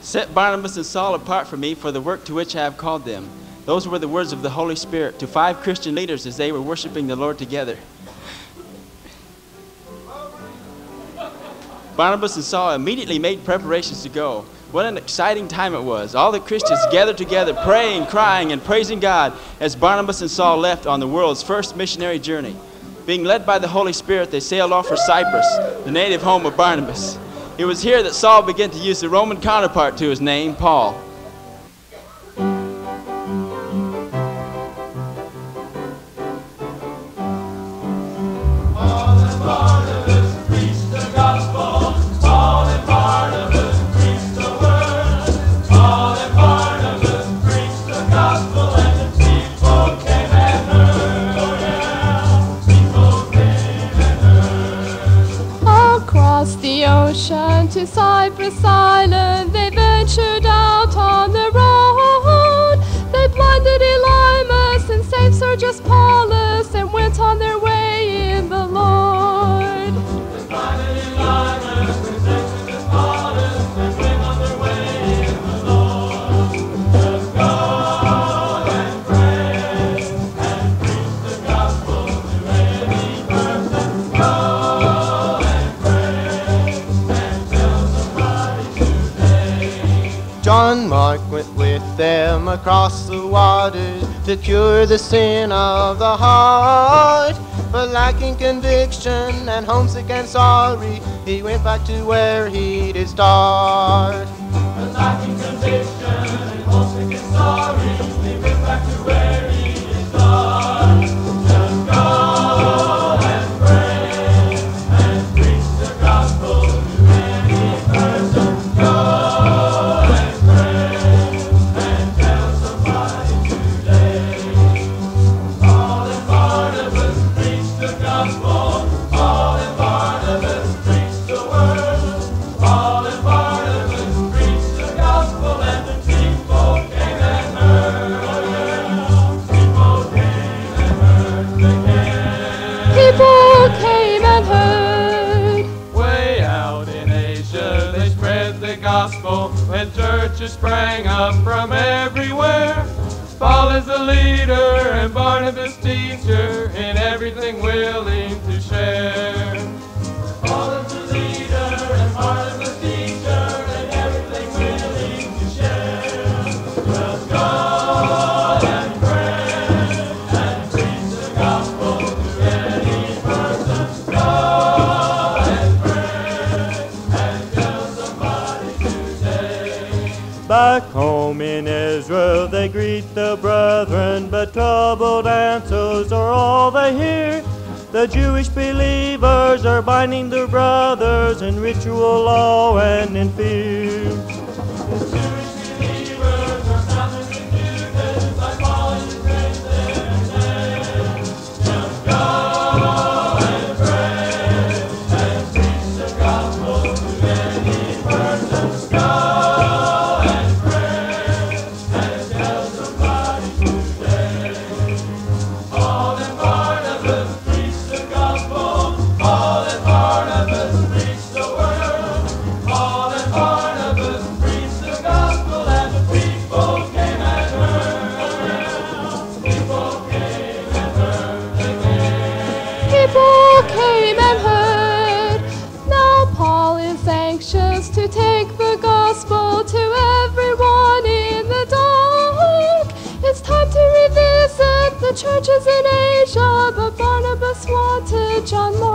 Set Barnabas and Saul apart for me for the work to which I have called them. Those were the words of the Holy Spirit to 5 Christian leaders as they were worshiping the Lord together. Barnabas and Saul immediately made preparations to go. What an exciting time it was. All the Christians gathered together, praying, crying, and praising God as Barnabas and Saul left on the world's first missionary journey. Being led by the Holy Spirit, they sailed off for Cyprus, the native home of Barnabas. It was here that Saul began to use the Roman counterpart to his name, Paul. To Cyprus Island they ventured out on the road. They blinded Elymas and saved Sergius Paulus and went on their way in the Lord. They blinded Elymas and saved Sergius Paulus and went on their way in the Lord. Just go and pray and preach the gospel to any person. Go. John Mark went with them across the waters to cure the sin of the heart. But lacking conviction and homesick and sorry, he went back to where he did start. But lacking conviction and homesick and sorry, he went back to where he did start. Just go and pray and preach the gospel to any person. Go. And churches sprang up from everywhere. Paul is the leader and Barnabas teacher, in everything willing to share. Paul is the leader and Barnabas teacher, in everything willing to share. Just go and pray and preach the gospel to any person. Go and pray and tell somebody today. Back home in Israel they greet the brethren, but troubled answers are all they hear. The Jewish believers are binding their brothers in ritual law and in fear. The Jewish believers are soundly refuted by Paul and his grace their name. Just go and pray and preach the gospel to any person. Go. To take the gospel to everyone in the dark. It's time to revisit the churches in Asia, but Barnabas wanted John Mark.